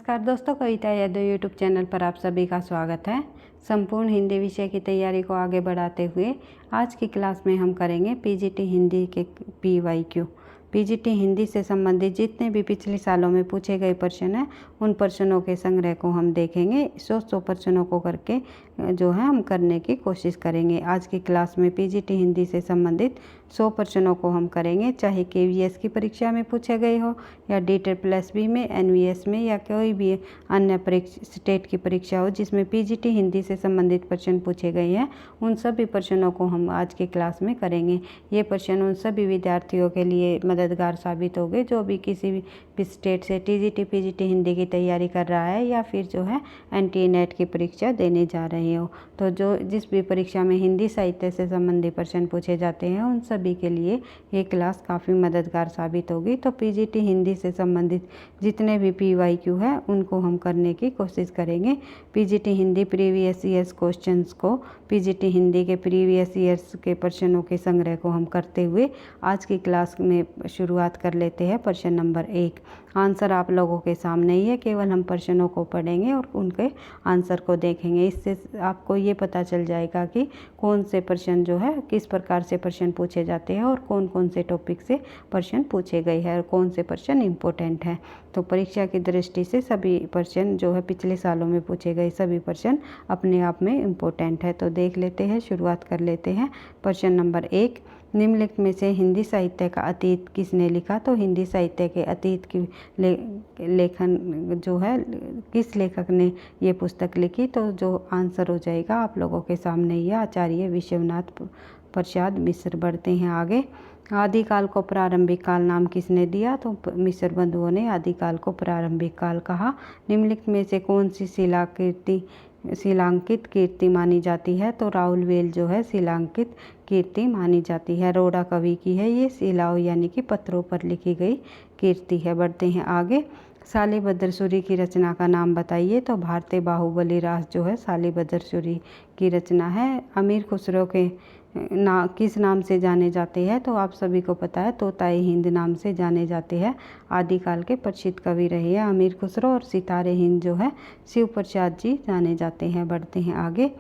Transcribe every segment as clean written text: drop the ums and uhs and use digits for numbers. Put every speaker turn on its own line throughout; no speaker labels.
नमस्कार दोस्तों, कविता Yadav YouTube channel पर आप सभी का स्वागत है। संपूर्ण हिंदी विषय की तैयारी को आगे बढ़ाते हुए आज की क्लास में हम करेंगे पीजीटी हिंदी के PYQ। पीजीटी हिंदी से संबंधित जितने भी पिछले सालों में पूछे गए प्रश्न हैं उन प्रश्नों के संग्रह को हम देखेंगे। 100 प्रश्नों को करके जो है हम करने की कोशिश करेंगे। आज की क्लास में पीजीटी हिंदी से संबंधित 100 प्रश्नों को हम करेंगे, चाहे KVS की परीक्षा में पूछे गए हो या DET+B में, NVS में या कोई भी अन्य स्टेट की परीक्षा हो जिसमें पीजीटी हिंदी से संबंधित प्रश्न पूछे गए हैं। उन सभी प्रश्नों को हम आज की क्लास में करेंगे। ये प्रश्न उन सभी विद्यार्थियों के लिए मददगार साबित होंगे जो भी किसी भी स्टेट से TGT PGT हिंदी की तैयारी कर रहा है या फिर जो है NTA NET की परीक्षा देने जा रहे हो। तो जो जिस भी परीक्षा में हिंदी साहित्य से संबंधित प्रश्न पूछे जाते हैं उन सभी के लिए ये क्लास काफ़ी मददगार साबित होगी। तो पीजीटी हिंदी से संबंधित जितने भी PYQ है उनको हम करने की कोशिश करेंगे। PGT Hindi previous years questions को, पीजीटी हिंदी के प्रीवियस ईयर्स के प्रश्नों के संग्रह को हम करते हुए आज की क्लास में शुरुआत कर लेते हैं। प्रश्न नंबर 1। आंसर आप लोगों के सामने ही है, केवल हम प्रश्नों को पढ़ेंगे और उनके आंसर को देखेंगे। इससे आपको ये पता चल जाएगा कि कौन से प्रश्न जो है किस प्रकार से प्रश्न पूछे जाते हैं और कौन कौन से टॉपिक से प्रश्न पूछे गए हैं और कौन से प्रश्न इम्पोर्टेंट है। तो परीक्षा की दृष्टि से सभी प्रश्न जो है पिछले सालों में पूछे गए सभी प्रश्न अपने आप में इम्पोर्टेंट है। तो देख लेते हैं, शुरुआत कर लेते हैं। प्रश्न नंबर 1। निम्नलिखित में से हिंदी साहित्य का अतीत किसने लिखा? तो हिंदी साहित्य के अतीत की लेखन जो है किस लेखक ने ये पुस्तक लिखी? तो जो आंसर हो जाएगा आप लोगों के सामने ही, आचार्य विश्वनाथ प्रसाद मिश्र। बढ़ते हैं आगे। आदिकाल को प्रारंभिक काल नाम किसने दिया? तो मिश्र बंधुओं ने आदिकाल को प्रारंभिक काल कहा। निम्नलिखित में से कौन सी शिलांकित कीर्ति मानी जाती है? तो राउलवेल जो है शिलांकित कीर्ति मानी जाती है। रोड़ा कवि की है ये, शिलाओं यानी कि पत्थरों पर लिखी गई कीर्ति है। बढ़ते हैं आगे। शालिभद्र सूरी की रचना का नाम बताइए? तो भारतीय बाहुबली रास जो है शालिभद्र सूरी की रचना है। अमीर खुसरो के किस नाम से जाने जाते हैं? तो आप सभी को पता है, तोताए हिंद नाम से जाने जाते हैं। आदिकाल के प्रसिद्ध कवि रहे हैं अमीर खुसरो, और सितारे हिंद जो है शिव प्रसाद जी जाने जाते हैं। बढ़ते हैं आगे।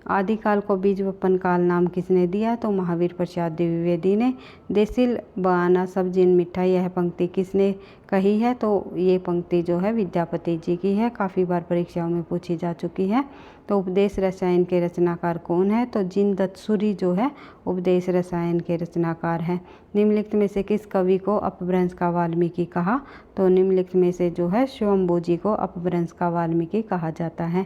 आदिकाल को बीज वपन काल नाम किसने दिया? तो महावीर प्रसाद द्विवेदी ने। देसिल बआना सब जिन मिठा, यह पंक्ति किसने कही है? तो ये पंक्ति जो है विद्यापति जी की है, काफ़ी बार परीक्षाओं में पूछी जा चुकी है। तो उपदेश रसायन के रचनाकार कौन है? तो जिनदत्त सूरी जो है उपदेश रसायन के रचनाकार हैं। निम्नलिखित में से किस कवि को अपभ्रंश का वाल्मीकि कहा? तो निम्नलिखित में से जो है स्वयंभू जी को अपभ्रंश का वाल्मीकि कहा जाता है।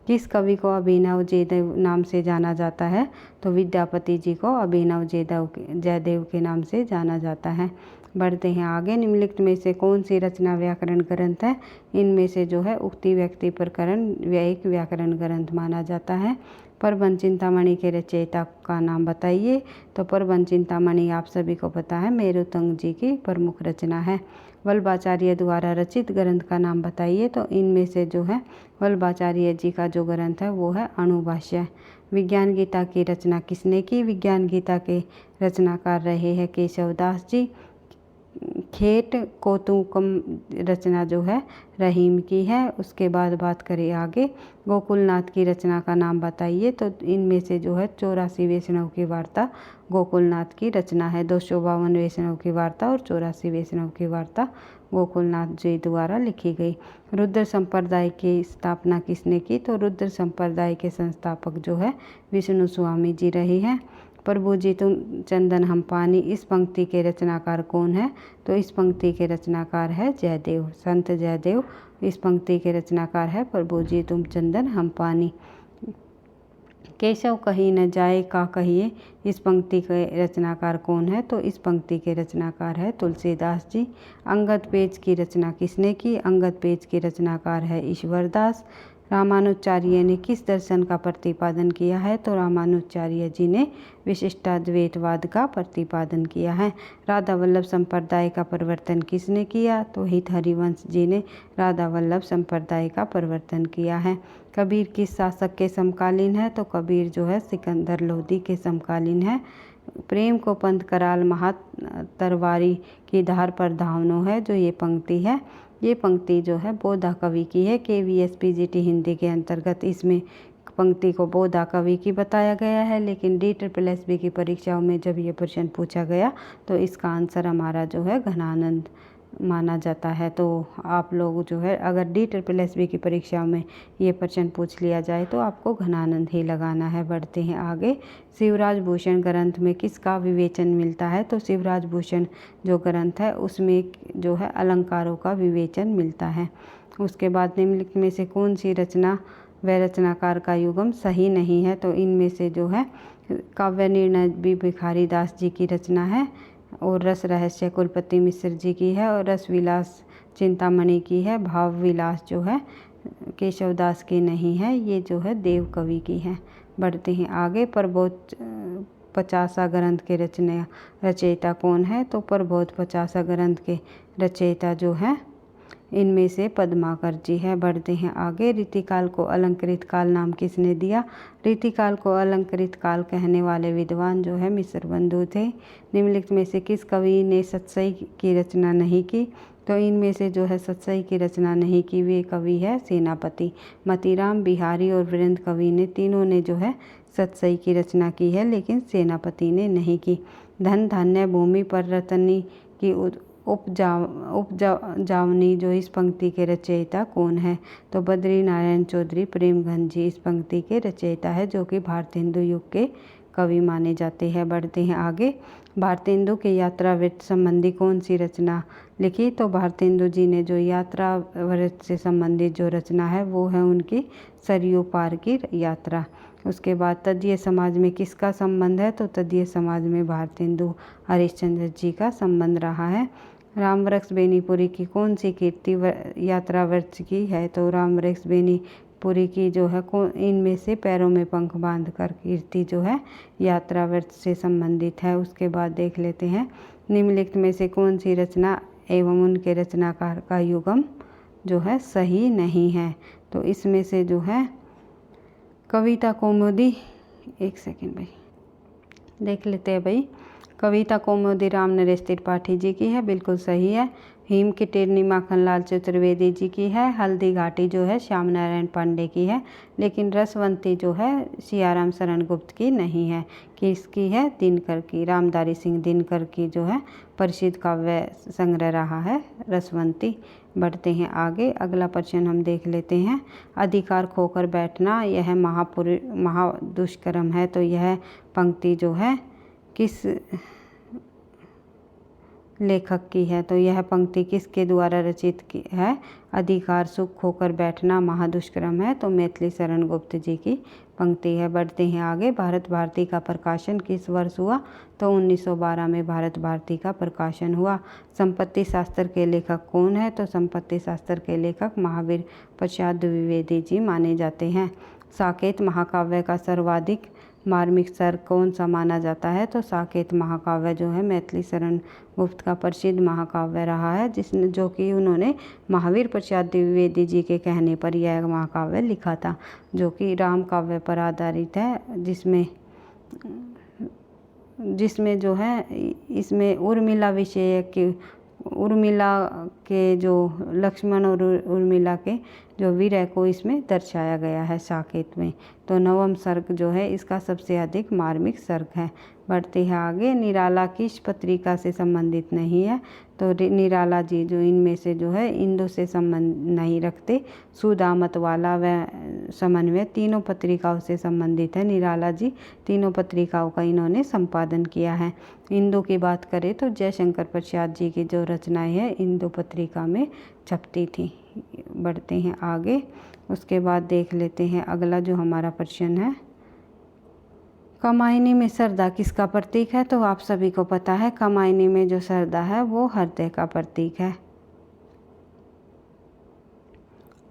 किस कवि को अभिनव जयदेव नाम से जाना जाता है? तो विद्यापति जी को अभिनव जयदेव के नाम से जाना जाता है। बढ़ते हैं आगे। निम्नलिखित में से कौन सी रचना व्याकरण ग्रंथ है? इनमें से जो है उक्ति व्यक्ति प्रकरण एक व्याकरण ग्रंथ माना जाता है। प्रबंध चिंतामणि के रचयिता का नाम बताइए? तो प्रबंध चिंतामणि आप सभी को पता है मेरुतंग जी की प्रमुख रचना है। वल्लभाचार्य द्वारा रचित ग्रंथ का नाम बताइए? तो इनमें से जो है वल्लभाचार्य जी का जो ग्रंथ है वो है अणुभाष्य। विज्ञान गीता की रचना किसने की? विज्ञान गीता के रचनाकार रहे हैं केशवदास जी। खेट कौतुकम रचना जो है रहीम की है। उसके बाद बात करें आगे। गोकुलनाथ की रचना का नाम बताइए? तो इनमें से जो है 84 वैष्णव की वार्ता गोकुलनाथ की रचना है। 252 वैष्णव की वार्ता और 84 वैष्णव की वार्ता गोकुलनाथ जी द्वारा लिखी गई। रुद्र संप्रदाय की स्थापना किसने की? तो रुद्र संप्रदाय के संस्थापक जो है विष्णु स्वामी जी रहे हैं। प्रभु जी तुम चंदन हम पानी, इस पंक्ति के रचनाकार कौन है? तो इस पंक्ति के रचनाकार है जयदेव, संत जयदेव इस पंक्ति के रचनाकार है। प्रभु जी तुम चंदन हम पानी। केशव कहीं न जाए का कहिए, इस पंक्ति के रचनाकार कौन है? तो इस पंक्ति के रचनाकार है तुलसीदास जी। अंगद पेज की रचना किसने की? अंगद पेज की रचनाकार है ईश्वरदास। रामानुजाचार्य ने किस दर्शन का प्रतिपादन किया है? तो रामानुजाचार्य जी ने विशिष्टाद्वैतवाद का प्रतिपादन किया है। राधा वल्लभ संप्रदाय का प्रवर्तन किसने किया? तो हित हरिवंश जी ने राधा वल्लभ संप्रदाय का प्रवर्तन किया है। कबीर किस शासक के समकालीन है? तो कबीर जो है सिकंदर लोदी के समकालीन है। प्रेम को पंथ कराल महात तरवारी की धार पर धावनो है, जो ये पंक्ति है ये पंक्ति जो है बोधा कवि की है। KVS PGT हिंदी के अंतर्गत इसमें पंक्ति को बोधा कवि की बताया गया है। लेकिन DSSB की परीक्षाओं में जब ये प्रश्न पूछा गया तो इसका आंसर हमारा जो है घनानंद माना जाता है। तो आप लोग जो है अगर DSSB की परीक्षाओं में ये प्रश्न पूछ लिया जाए तो आपको घनानंद ही लगाना है। बढ़ते हैं आगे। शिवराज भूषण ग्रंथ में किसका विवेचन मिलता है? तो शिवराज भूषण जो ग्रंथ है उसमें जो है अलंकारों का विवेचन मिलता है। उसके बाद निम्नलिखित में से कौन सी रचना व रचनाकार का युगम सही नहीं है? तो इनमें से जो है काव्य निर्णय भी भिखारी दास जी की रचना है, और रस रहस्य कुलपति मिश्र जी की है, और रस विलास चिंतामणि की है। भाव विलास जो है केशवदास की नहीं है, ये जो है देव कवि की है। बढ़ते हैं आगे। प्रबोध 50 ग्रंथ के रचयिता कौन है? तो प्रबोध 50 ग्रंथ के रचयिता जो है इनमें से पद्माकर जी है। बढ़ते हैं आगे। रीतिकाल को अलंकृत काल नाम किसने दिया? रीतिकाल को अलंकृत काल कहने वाले विद्वान जो है मिश्र बंधु थे। निम्नलिखित में से किस कवि ने सतसई की रचना नहीं की? तो इनमें से जो है सतसई की रचना नहीं की वे कवि है सेनापति। मतीराम, बिहारी और वीरेंद्र कवि ने तीनों ने जो है सतसई की रचना की है, लेकिन सेनापति ने नहीं की। धन धान्य भूमि पर रतनी की उपजावनी जो इस पंक्ति के रचयिता कौन है? तो बद्री नारायण चौधरी प्रेमघन जी इस पंक्ति के रचयिता है, जो कि भारतेंदु युग के कवि माने जाते हैं। बढ़ते हैं आगे। भारतेंदु के यात्रा वृत्त संबंधी कौन सी रचना लिखी? तो भारतेंदु जी ने जो यात्रा वृत्त से संबंधित जो रचना है वो है उनकी सरयू पार की यात्रा। उसके बाद तदीय समाज में किसका संबंध है? तो तदीय समाज में भारतेंदु हरिश्चंद्र जी का संबंध रहा है। रामवृक्ष बेनीपुरी की कौन सी कीर्ति यात्रा वृक्ष की है? तो रामवृक्ष बेनीपुरी की जो है इनमें से पैरों में पंख बांधकर कीर्ति जो है यात्रा वृक्ष से संबंधित है। उसके बाद देख लेते हैं निम्नलिखित में से कौन सी रचना एवं उनके रचनाकार का युगम जो है सही नहीं है? तो इसमें से जो है कविता कौमुदी, एक सेकेंड भाई देख लेते हैं भाई। कविता कौमुदी राम नरेश त्रिपाठी जी की है, बिल्कुल सही है। हिम की टेरनी माखनलाल चतुर्वेदी जी की है। हल्दी घाटी जो है श्याम नारायण पांडे की है। लेकिन रसवंती जो है सियाराम शरण गुप्त की नहीं है। किसकी है? दिनकर की, रामधारी सिंह दिनकर की जो है प्रसिद्ध काव्य संग्रह रहा है रसवंती। बढ़ते हैं आगे। अगला प्रश्न हम देख लेते हैं। अधिकार खोकर बैठना यह महादुष्कर्म है। तो यह पंक्ति जो है किस लेखक की है? तो यह पंक्ति किसके द्वारा रचित की है? अधिकार सुख खोकर बैठना महादुष्कर्म है, तो मैथिली शरण गुप्त जी की पंक्ति है। बढ़ते हैं आगे। भारत भारती का प्रकाशन किस वर्ष हुआ? तो 1912 में भारत भारती का प्रकाशन हुआ। संपत्ति शास्त्र के लेखक कौन है? तो संपत्ति शास्त्र के लेखक महावीर प्रसाद द्विवेदी जी माने जाते हैं। साकेत महाकाव्य का सर्वाधिक मार्मिक सर्ग कौन सा माना जाता है? तो साकेत महाकाव्य जो है मैथिली शरण गुप्त का प्रसिद्ध महाकाव्य रहा है, जिसने जो कि उन्होंने महावीर प्रसाद द्विवेदी जी के कहने पर यह महाकाव्य लिखा था, जो कि राम काव्य पर आधारित है। जिसमें जो है इसमें उर्मिला विषय की उर्मिला के जो लक्ष्मण और उर्मिला के जो विरह को इसमें दर्शाया गया है साकेत में। तो नवम सर्ग जो है इसका सबसे अधिक मार्मिक सर्ग है। बढ़ते हैं आगे। निराला किस पत्रिका से संबंधित नहीं है? तो निराला जी जो इनमें से जो है इंदु से संबंध नहीं रखते। सुदामत वाला व समन्वय तीनों पत्रिकाओं से संबंधित है। निराला जी तीनों पत्रिकाओं का इन्होंने संपादन किया है। इंदु की बात करें तो जयशंकर प्रसाद जी की जो रचनाएं हैं इंदु पत्रिका में छपती थी। बढ़ते हैं आगे। उसके बाद देख लेते हैं अगला जो हमारा प्रश्न है। कामायनी में सरदा किसका प्रतीक है? तो आप सभी को पता है कामायनी में जो सरदा है वो हृदय का प्रतीक है।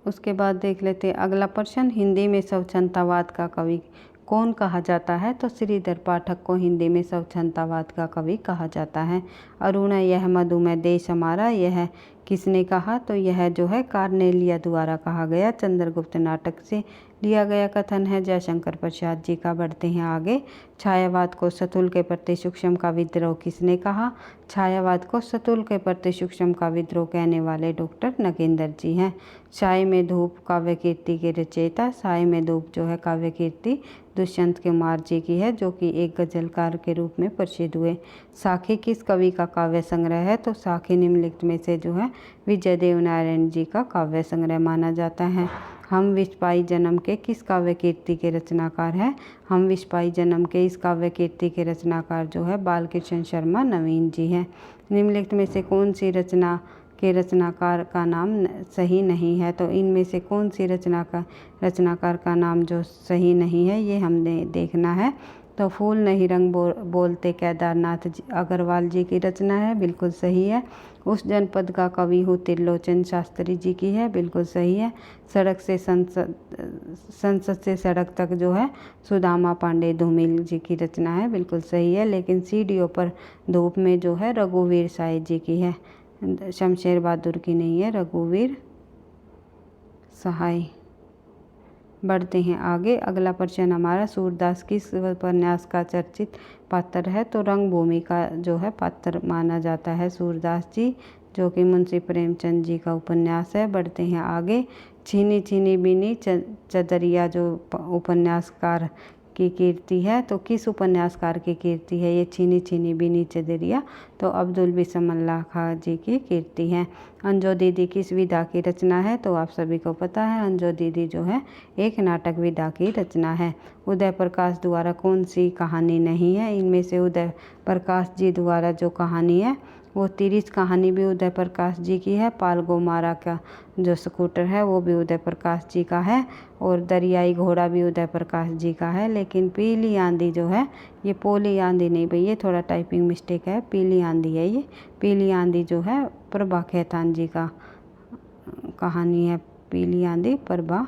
उसके बाद देख लेते हैं अगला प्रश्न। हिंदी में स्वच्छंदतावाद का कवि कौन कहा जाता है? तो श्रीधर पाठक को हिंदी में स्वच्छंदतावाद का कवि कहा जाता है। अरुण यह मधुमेह देश हमारा यह किसने कहा, तो यह जो है कार्नेलिया द्वारा कहा गया चंद्रगुप्त नाटक से लिया गया कथन है जयशंकर प्रसाद जी का। बढ़ते हैं आगे। छायावाद को स्थूल के प्रति सूक्ष्म का विद्रोह किसने कहा। छायावाद को स्थूल के प्रति सूक्ष्म का विद्रोह कहने वाले डॉक्टर नगेंद्र जी हैं। साय में धूप काव्य कीर्ति के रचयिता, साय में धूप जो है काव्य कीर्ति दुष्यंत कुमार जी की है, जो कि एक गजलकार के रूप में प्रसिद्ध हुए। साखी किस कवि का काव्य संग्रह है, तो साखी निम्नलिखित में से जो है विजय देवनारायण जी का काव्य संग्रह माना जाता है। हम विस्पाई जन्म के किस काव्य कीर्ति के रचनाकार हैं। हम विस्पाई जन्म के इस काव्य कीर्ति के रचनाकार जो है बालकृष्ण शर्मा नवीन जी हैं। निम्नलिखित में से कौन सी रचना के रचनाकार का नाम सही नहीं है, तो इनमें से कौन सी रचनाकार का नाम जो सही नहीं है ये हमने देखना है। तो फूल नहीं रंग बोलते केदारनाथ अग्रवाल जी की रचना है, बिल्कुल सही है। उस जनपद का कवि हूँ त्रिलोचन शास्त्री जी की है, बिल्कुल सही है। सड़क से संसद से सड़क तक जो है सुदामा पांडे धूमिल जी की रचना है, बिल्कुल सही है। लेकिन सीढ़ियों पर धूप में जो है रघुवीर साय जी की है, शमशेर बहादुर की नहीं है, रघुवीर सहाय। बढ़ते हैं आगे। अगला प्रश्न हमारा, सूरदास किस उपन्यास का चर्चित पात्र है, तो रंगभूमि का जो है पात्र माना जाता है सूरदास जी, जो कि मुंशी प्रेमचंद जी का उपन्यास है। बढ़ते हैं आगे। छीनी छीनी बीनी चदरिया जो उपन्यासकार की कीर्ति है, तो किस उपन्यासकार की कीर्ति है ये छीनी छीनी बीनी चदरिया, तो अब्दुल बिस्मिल्लाह खां जी की कीर्ति है। अंजो दीदी किस विधा की रचना है, तो आप सभी को पता है अंजो दीदी जो है एक नाटक विधा की रचना है। उदय प्रकाश द्वारा कौन सी कहानी नहीं है, इनमें से उदय प्रकाश जी द्वारा जो कहानी है वो तिरिच कहानी भी उदय प्रकाश जी की है। पाल गोमारा का जो स्कूटर है वो भी उदय प्रकाश जी का है, और दरियाई घोड़ा भी उदय प्रकाश जी का है। लेकिन पीली आंधी जो है ये पोली आंधी नहीं भाई, ये थोड़ा टाइपिंग मिस्टेक है, पीली आंधी है ये। पीली आंधी जो है प्रभा खेतान जी का कहानी है। पीली आंधी प्रभा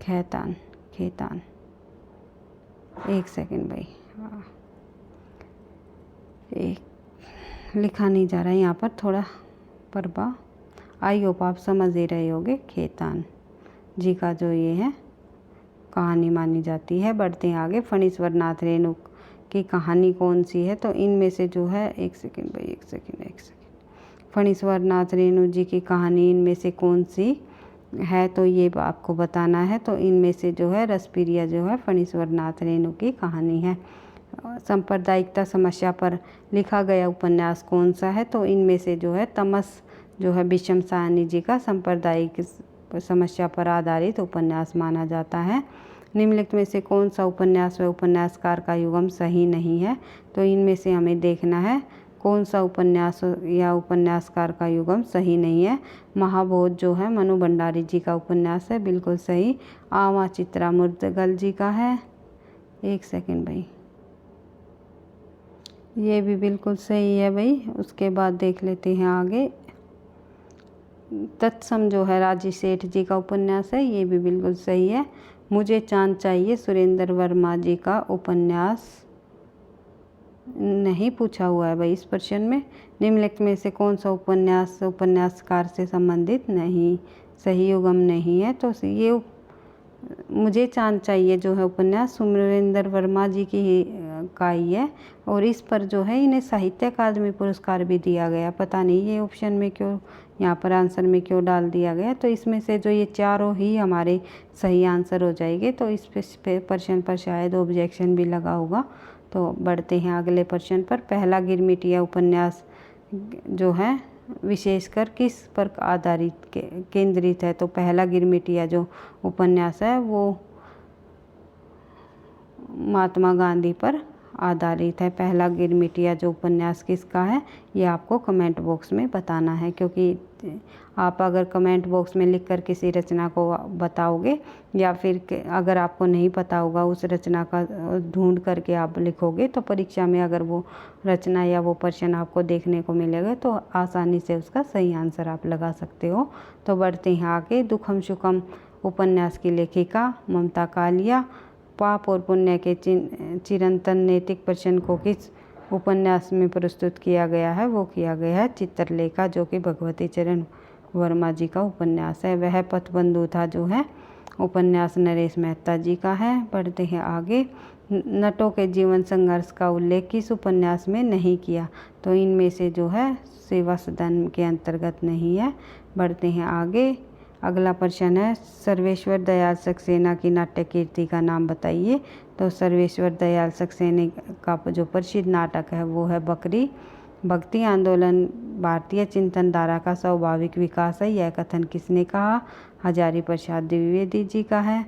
खेतान। एक सेकंड भाई, एक लिखा नहीं जा रहा है यहाँ पर, थोड़ा प्रभा, आई होप आप समझ ही रहे होगे, खेतान जी का जो ये है कहानी मानी जाती है। बढ़ते हैं आगे। फणीश्वर नाथ रेणु की कहानी कौन सी है, तो इनमें से जो है एक सेकंड भाई, एक सेकंड फणीश्वर नाथ रेणु जी की कहानी इनमें से कौन सी है, तो ये आपको बताना है। तो इनमें से जो है रसप्रिया जो है फणीश्वर नाथ रेणु की कहानी है। सांप्रदायिकता समस्या पर लिखा गया उपन्यास कौन सा है, तो इनमें से जो है तमस जो है विषम साहनी जी का सांप्रदायिक समस्या पर आधारित उपन्यास माना जाता है। निम्नलिखित में से कौन सा उपन्यास व उपन्यासकार का युगम सही नहीं है, तो इनमें से हमें देखना है कौन सा उपन्यास या उपन्यासकार का युगम सही नहीं है। महाबोध जो है मनु भंडारी जी का उपन्यास है, बिल्कुल सही। आवा चित्रा मुर्दगल जी का है, एक सेकंड भाई, ये भी बिल्कुल सही है भाई। उसके बाद देख लेते हैं आगे। तत्सम जो है राजी सेठ जी का उपन्यास है, ये भी बिल्कुल सही है। मुझे चांद चाहिए सुरेंद्र वर्मा जी का उपन्यास नहीं पूछा हुआ है भाई इस प्रश्न में। निम्नलिखित में से कौन सा उपन्यास उपन्यासकार से संबंधित नहीं, सही युगम नहीं है, तो ये मुझे चांद चाहिए जो है उपन्यास सुरेंद्र वर्मा जी की का ही है, और इस पर जो है इन्हें साहित्य अकादमी पुरस्कार भी दिया गया। पता नहीं ये ऑप्शन में क्यों, यहाँ पर आंसर में क्यों डाल दिया गया। तो इसमें से जो ये चारों ही हमारे सही आंसर हो जाएंगे, तो इस प्रश्न पर शायद ऑब्जेक्शन भी लगा होगा। तो बढ़ते हैं अगले प्रश्न पर। पहला गिरमिटिया उपन्यास जो है विशेषकर किस पर आधारित केंद्रित है, तो पहला गिरमिटिया जो उपन्यास है वो महात्मा गांधी पर आधारित है। पहला गिरमिटिया जो उपन्यास किसका है ये आपको कमेंट बॉक्स में बताना है, क्योंकि आप अगर कमेंट बॉक्स में लिखकर किसी रचना को बताओगे या फिर अगर आपको नहीं पता होगा उस रचना का ढूंढ करके आप लिखोगे, तो परीक्षा में अगर वो रचना या वो प्रश्न आपको देखने को मिलेगा तो आसानी से उसका सही आंसर आप लगा सकते हो। तो बढ़ते हैं आगे। दुखम सुखम उपन्यास की लेखिका ममता कालिया। पाप और पुण्य के चिरंतन नैतिक प्रश्न को किस उपन्यास में प्रस्तुत किया गया है वो किया गया है चित्रलेखा, जो कि भगवती चरण वर्मा जी का उपन्यास है। वह पथबंधु था जो है उपन्यास नरेश मेहता जी का है। बढ़ते हैं आगे। नटों के जीवन संघर्ष का उल्लेख किस उपन्यास में नहीं किया, तो इनमें से जो है सेवा सदन के अंतर्गत नहीं है। बढ़ते हैं आगे। अगला प्रश्न है सर्वेश्वर दयाल सक्सेना की नाट्य कीर्ति का नाम बताइए। तो सर्वेश्वर दयाल सक्सेना का जो प्रसिद्ध नाटक है वो है बकरी। भक्ति आंदोलन भारतीय चिंतन धारा का स्वाभाविक विकास है, यह कथन किसने कहा? हजारी प्रसाद द्विवेदी जी का है।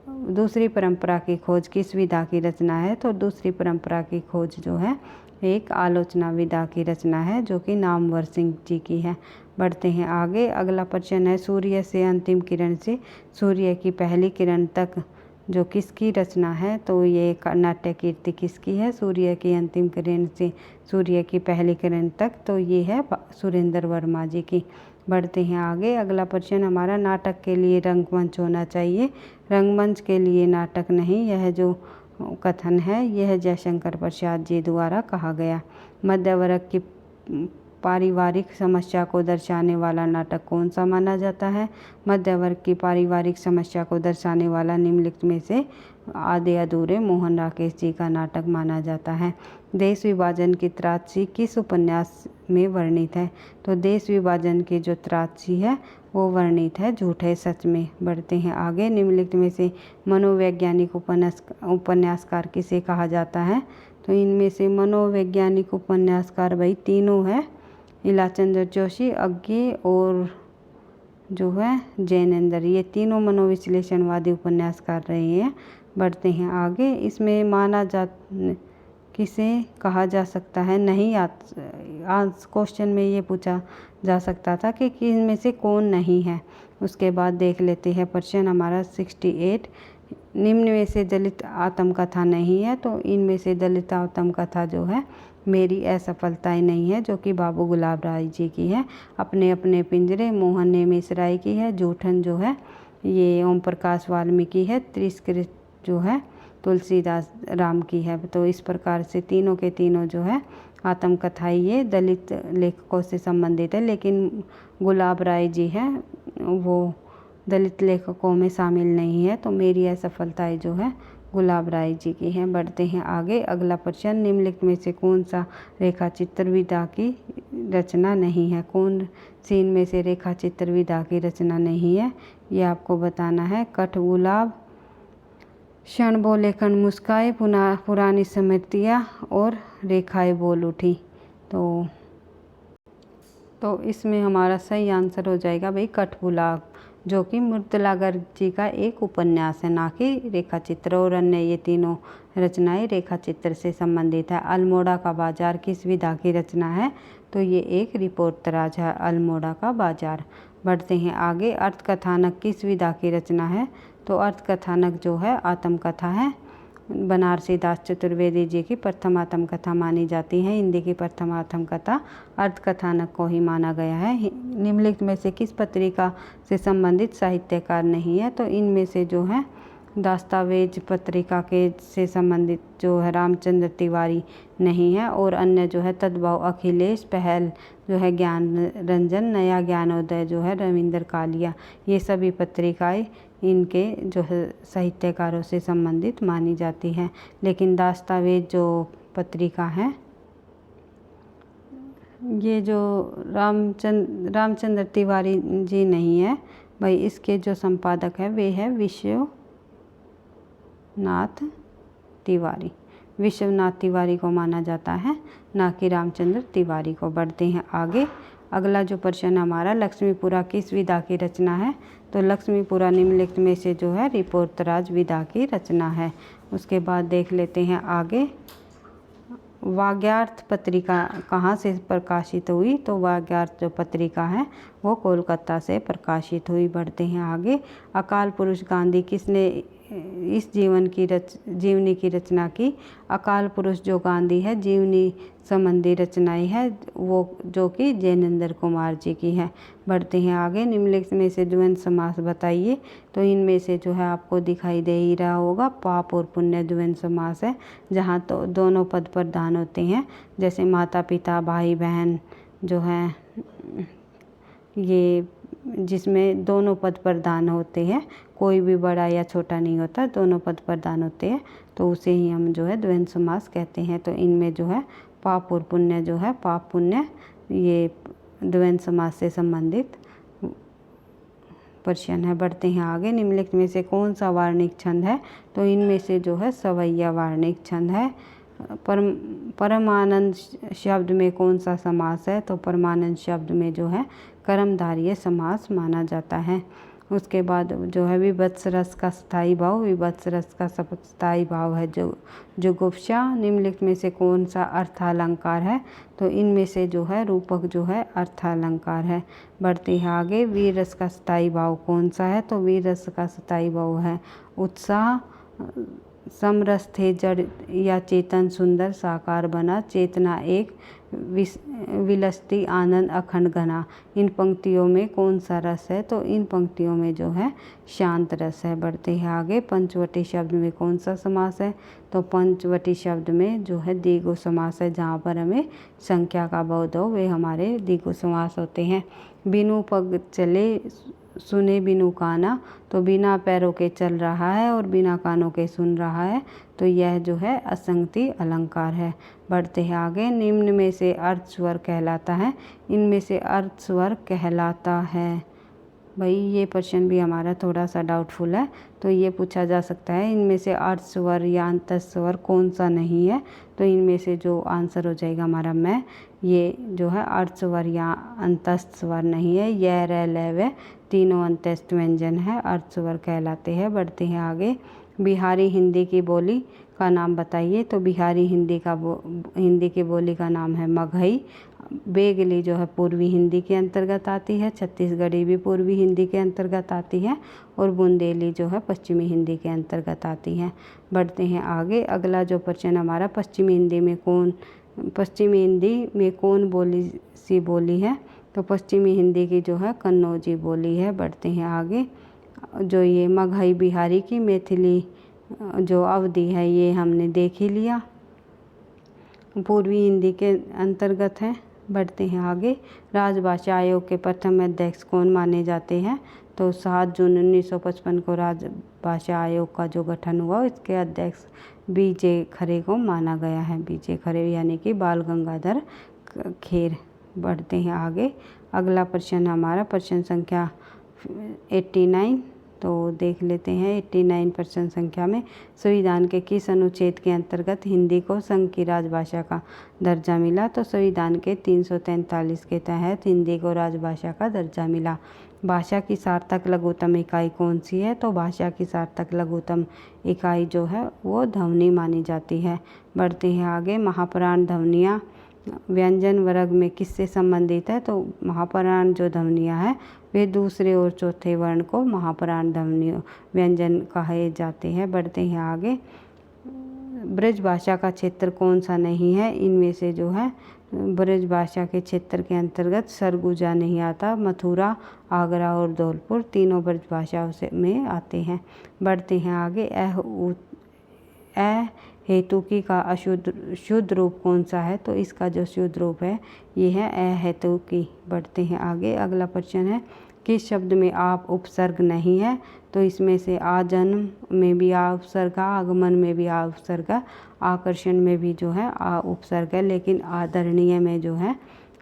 दूसरी परंपरा की खोज किस विधा की रचना है? तो दूसरी परंपरा की खोज जो है एक आलोचना विधा की रचना है, जो कि नामवर सिंह जी की है। बढ़ते हैं आगे। अगला प्रश्न है सूर्य से अंतिम किरण से सूर्य की पहली किरण तक जो किसकी रचना है? तो ये नाट्य कीर्ति किसकी है? सूर्य की अंतिम किरण से सूर्य की पहली किरण तक, तो ये है सुरेंद्र वर्मा जी की। बढ़ते हैं आगे। अगला प्रश्न हमारा नाटक के लिए रंगमंच होना चाहिए। रंगमंच के लिए नाटक नहीं, यह जो कथन है यह जयशंकर प्रसाद जी द्वारा कहा गया। मध्य वर्ग की पारिवारिक समस्या को दर्शाने वाला नाटक कौन सा माना जाता है? मध्य वर्ग की पारिवारिक समस्या को दर्शाने वाला निम्नलिखित में से आधे अधूरे मोहन राकेश जी का नाटक माना जाता है। देश विभाजन की त्रासदी किस उपन्यास में वर्णित है? तो देश विभाजन की जो त्रासदी है वो वर्णित है झूठे सच में। बढ़ते हैं आगे। निम्नलिखित में से मनोवैज्ञानिक उपन्यासकार किसे कहा जाता है? तो इनमें से मनोवैज्ञानिक उपन्यासकार भाई तीनों है, इलाचंद्र जोशी, अज्ञे और जो है जैनेंद्र, ये तीनों मनोविश्लेषणवादी उपन्यासकार रहे हैं। बढ़ते हैं आगे। इसमें माना जा किसे कहा जा सकता है? नहीं आज क्वेश्चन में ये पूछा जा सकता था कि इनमें से कौन नहीं है। उसके बाद देख लेते हैं प्रश्न हमारा 68। निम्न में से दलित आत्मकथा नहीं है, तो इनमें से दलित आत्मकथा जो है मेरी असफलताएं नहीं है, जो कि बाबू गुलाब राय जी की है। अपने अपने पिंजरे मोहन ने मिश्राई की है। जूठन जो है ये ओम प्रकाश वाल्मीकि है। तिरस्कृत जो है तुलसीदास राम की है। तो इस प्रकार से तीनों के तीनों जो है आत्मकथाएं ये दलित लेखकों से संबंधित है, लेकिन गुलाब राय जी है वो दलित लेखकों में शामिल नहीं है। तो मेरी असफलताएं जो है गुलाब राय जी की हैं। बढ़ते हैं आगे। अगला प्रश्न निम्नलिखित में से कौन सा रेखा चित्र विधा की रचना नहीं है? कौन सी इनमें से रेखा चित्र विधा की रचना नहीं है, ये आपको बताना है। कठ गुलाब, क्षण बोले कण मुस्काए, पुरानी स्मृतियाँ और रेखाएं बोल उठी। तो इसमें हमारा सही आंसर हो जाएगा भाई कठगुलाब, जो कि मृदुला गर्ग जी का एक उपन्यास है, ना कि रेखा चित्र। और अन्य ये तीनों रचनाएं रेखा चित्र से संबंधित है। अल्मोड़ा का बाजार किस विधा की रचना है? तो ये एक रिपोर्टराज है, अल्मोड़ा का बाजार। बढ़ते हैं आगे। अर्थकथानक किस विधा की रचना है? तो अर्थकथानक जो है आत्मकथा है। बनारसी दास चतुर्वेदी जी की प्रथम आत्मकथा मानी जाती है। हिंदी की प्रथम आत्मकथा अर्थकथानक को ही माना गया है। निम्नलिखित में से किस पत्रिका से संबंधित साहित्यकार नहीं है? तो इनमें से जो है दस्तावेज पत्रिका के से संबंधित जो है रामचंद्र तिवारी नहीं है। और अन्य जो है तद्भव अखिलेश, पहल जो है ज्ञान रंजन, नया ज्ञानोदय जो है रविंद्र कालिया, ये सभी पत्रिकाएं इनके जो है साहित्यकारों से संबंधित मानी जाती है। लेकिन दस्तावेज जो पत्रिका है ये जो रामचंद्र तिवारी जी नहीं है भाई, इसके जो संपादक है वे है विश्वनाथ तिवारी। विश्वनाथ तिवारी को माना जाता है, ना कि रामचंद्र तिवारी को। बढ़ते हैं आगे। अगला जो प्रश्न हमारा लक्ष्मीपुरा किस विधा की रचना है? तो लक्ष्मीपुरा निम्नलिखित में से जो है रिपोर्टराज विधा की रचना है। उसके बाद देख लेते हैं आगे। वाग्यार्थ पत्रिका कहाँ से प्रकाशित हुई? तो वाग्यार्थ जो पत्रिका है वो कोलकाता से प्रकाशित हुई। बढ़ते हैं आगे। अकाल पुरुष गांधी किसने इस जीवनी की रचना की। अकाल पुरुष जो गांधी है, जीवनी संबंधी रचनाएं है वो जो कि जैनेंद्र कुमार जी की है। बढ़ते हैं आगे। निम्नलिखित में से द्वंद्व समास बताइए। तो इनमें से जो है आपको दिखाई दे ही रहा होगा, पाप और पुण्य द्वंद्व समास है, जहाँ तो दोनों पद प्रधान होते हैं। जैसे माता पिता, भाई बहन जो है, ये जिसमें दोनों पद प्रधान होते हैं, कोई भी बड़ा या छोटा नहीं होता, दोनों पद प्रधान होते हैं, तो उसे ही हम जो है द्वंद्व समास कहते हैं। तो इनमें जो है पाप और पुण्य जो है, पाप पुण्य ये द्वंद्व समास से संबंधित प्रश्न है। बढ़ते हैं आगे। निम्नलिखित में से कौन सा वार्णिक छंद है? तो इनमें से जो है सवैया वार्णिक छंद है। परमानंद शब्द में कौन सा समास है? तो परमानंद शब्द में जो है कर्मधारय समास माना जाता है। उसके बाद जो है विभत्स रस का स्थायी भाव, विभत्स रस का स्थायी भाव है जो जुगुप्सा। निम्नलिखित में से कौन सा अर्थालंकार है? तो इनमें से जो है रूपक जो है अर्थालंकार है। बढ़ते हैं आगे। वीर रस का स्थायी भाव कौन सा है? तो वीर रस का स्थायी भाव है उत्साह। समरस थे जड़ या चेतन सुंदर साकार बना, चेतना एक विलसती आनंद अखंड घना। इन पंक्तियों में कौन सा रस है? तो इन पंक्तियों में जो है शांत रस है। बढ़ते हैं आगे। पंचवटी शब्द में कौन सा समास है? तो पंचवटी शब्द में जो है द्विगु समास है, जहाँ पर हमें संख्या का बोध हो वे हमारे द्विगु समास होते हैं। बिनु पग चले सुने बिनु काना, तो बिना पैरों के चल रहा है और बिना कानों के सुन रहा है, तो यह जो है असंगति अलंकार है। बढ़ते हैं आगे। निम्न में से अर्थ स्वर कहलाता है। इनमें से अर्थ स्वर कहलाता है, भाई ये प्रश्न भी हमारा थोड़ा सा डाउटफुल है, तो ये पूछा जा सकता है इनमें से अर्थ स्वर या अंतस्थ स्वर कौन सा नहीं है? तो इनमें से जो आंसर हो जाएगा हमारा मैं, ये जो है अर्थ स्वर या अंतस्थ स्वर नहीं है। यह र ल व तीनों अंतस्थ व्यंजन है, अर्थ स्वर कहलाते हैं। बढ़ते हैं आगे। बिहारी हिंदी की बोली का नाम बताइए। तो बिहारी हिंदी की बोली का नाम है मगही। बेगली जो है पूर्वी हिंदी के अंतर्गत आती है। छत्तीसगढ़ी भी पूर्वी हिंदी के अंतर्गत आती है और बुंदेली जो है पश्चिमी हिंदी के अंतर्गत आती है। बढ़ते हैं आगे। अगला जो प्रश्न हमारा पश्चिमी हिंदी में कौन बोली है? तो पश्चिमी हिंदी की जो है कन्नौजी बोली है। बढ़ते हैं आगे। जो ये मगही बिहारी की मैथिली जो अवधि है ये हमने देख ही लिया, पूर्वी हिंदी के अंतर्गत है। बढ़ते हैं आगे। राजभाषा आयोग के प्रथम अध्यक्ष कौन माने जाते हैं? तो 7 जून 1955 को राजभाषा आयोग का जो गठन हुआ इसके अध्यक्ष बीजे खरे को माना गया है। बीजे खरे यानी कि बाल गंगाधर खेर। बढ़ते हैं आगे। अगला प्रश्न हमारा प्रश्न संख्या 89, तो देख लेते हैं। 89 प्रश्न संख्या में संविधान के किस अनुच्छेद के अंतर्गत हिंदी को संघ की राजभाषा का दर्जा मिला? तो संविधान के 343 के तहत हिंदी को राजभाषा का दर्जा मिला। भाषा की सार्थक लघुत्तम इकाई कौन सी है? तो भाषा की सार्थक लघुत्तम इकाई जो है वो ध्वनि मानी जाती है। बढ़ते हैं आगे। महाप्राण ध्वनियाँ व्यंजन वर्ग में किससे संबंधित है? तो महाप्राण जो ध्वनियाँ है वे दूसरे और चौथे वर्ण को महाप्राण ध्वनि व्यंजन कहे जाते हैं। बढ़ते हैं आगे। ब्रज भाषा का क्षेत्र कौन सा नहीं है? इनमें से जो है ब्रज भाषा के क्षेत्र के अंतर्गत सरगुजा नहीं आता। मथुरा, आगरा और धौलपुर तीनों ब्रज भाषा में आते हैं। बढ़ते हैं आगे। हेतुकी का शुद्ध रूप कौन सा है? तो इसका जो शुद्ध रूप है ये है अहेतुकी। बढ़ते हैं आगे। अगला प्रश्न है किस शब्द में आप उपसर्ग नहीं है? तो इसमें से आजन्म में भी आ उपसर्ग, आगमन में भी आ उपसर्ग, आकर्षण में भी जो है आ उपसर्ग है, लेकिन आदरणीय में जो है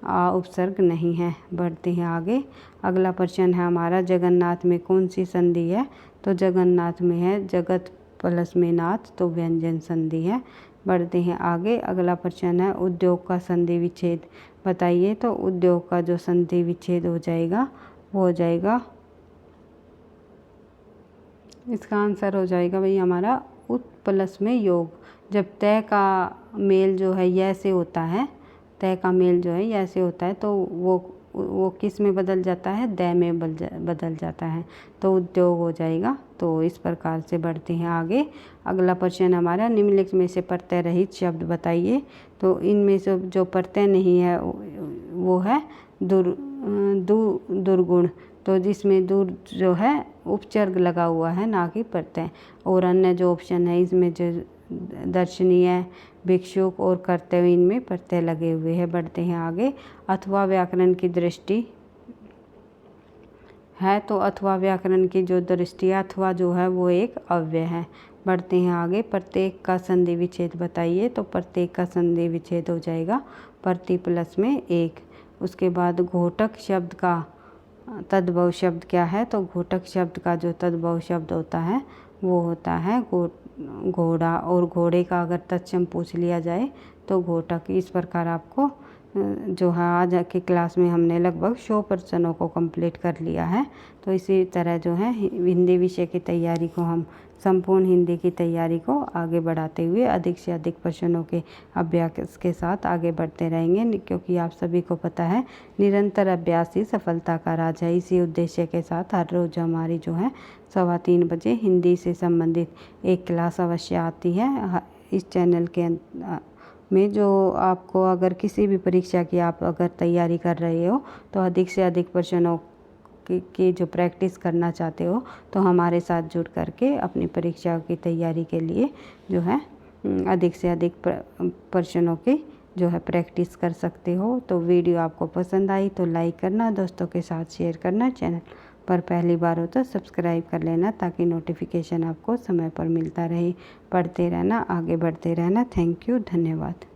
आ उपसर्ग नहीं है। बढ़ते हैं आगे। अगला प्रश्न है हमारा जगन्नाथ में कौन सी संधि है? तो जगन्नाथ में है जगत प्लस में नाथ, तो व्यंजन संधि है। बढ़ते हैं आगे। अगला प्रश्न है उद्योग का संधि विच्छेद बताइए। तो उद्योग का जो संधि विच्छेद हो जाएगा वो हो जाएगा, इसका आंसर हो जाएगा भाई हमारा उत प्लस में योग। जब तय का मेल जो है यह से होता है, तय का मेल जो है यह से होता है, तो वो वो किस में बदल जाता है, द में बदल जाता है, तो उद्योग हो जाएगा। तो इस प्रकार से बढ़ते हैं आगे। अगला प्रश्न हमारा, निम्नलिखित में से प्रत्यय रहित शब्द बताइए। तो इनमें से जो प्रत्यय नहीं है वो है दुर्गुण। तो जिसमें दूर जो है उपसर्ग लगा हुआ है, ना कि प्रत्यय। और अन्य जो ऑप्शन है इसमें जो दर्शनीय, भिक्षुक और कर्तव्य, इनमें प्रत्यय लगे हुए हैं। बढ़ते हैं आगे। अथवा व्याकरण की दृष्टि है, तो अथवा व्याकरण की जो दृष्टि है, अथवा जो है वो एक अव्यय है। बढ़ते हैं आगे। प्रत्येक का संधि विच्छेद बताइए। तो प्रत्येक का संधि विच्छेद हो जाएगा प्रति प्लस में एक। उसके बाद घोटक शब्द का तद्भव शब्द क्या है। तो घोटक शब्द का जो तद्भव शब्द होता है वो होता है घोड़ा। और घोड़े का अगर तत्सम पूछ लिया जाए तो घोटक। इस प्रकार आपको जो है आज की क्लास में हमने लगभग 100 प्रश्नों को कंप्लीट कर लिया है। तो इसी तरह जो है हिंदी विषय की तैयारी को हम संपूर्ण हिंदी की तैयारी को आगे बढ़ाते हुए अधिक से अधिक प्रश्नों के अभ्यास के साथ आगे बढ़ते रहेंगे, क्योंकि आप सभी को पता है निरंतर अभ्यास ही सफलता का राज है। इसी उद्देश्य के साथ हर रोज़ हमारी जो है 3:15 बजे हिंदी से संबंधित एक क्लास अवश्य आती है। इस चैनल के में जो आपको अगर किसी भी परीक्षा की आप अगर तैयारी कर रहे हो तो अधिक से अधिक प्रश्नों की जो प्रैक्टिस करना चाहते हो तो हमारे साथ जुड़ करके अपनी परीक्षा की तैयारी के लिए जो है अधिक से अधिक प्रश्नों की जो है प्रैक्टिस कर सकते हो। तो वीडियो आपको पसंद आई तो लाइक करना, दोस्तों के साथ शेयर करना, चैनल पर पहली बार हो तो सब्सक्राइब कर लेना ताकि नोटिफिकेशन आपको समय पर मिलता रहे। पढ़ते रहना, आगे बढ़ते रहना। थैंक यू, धन्यवाद।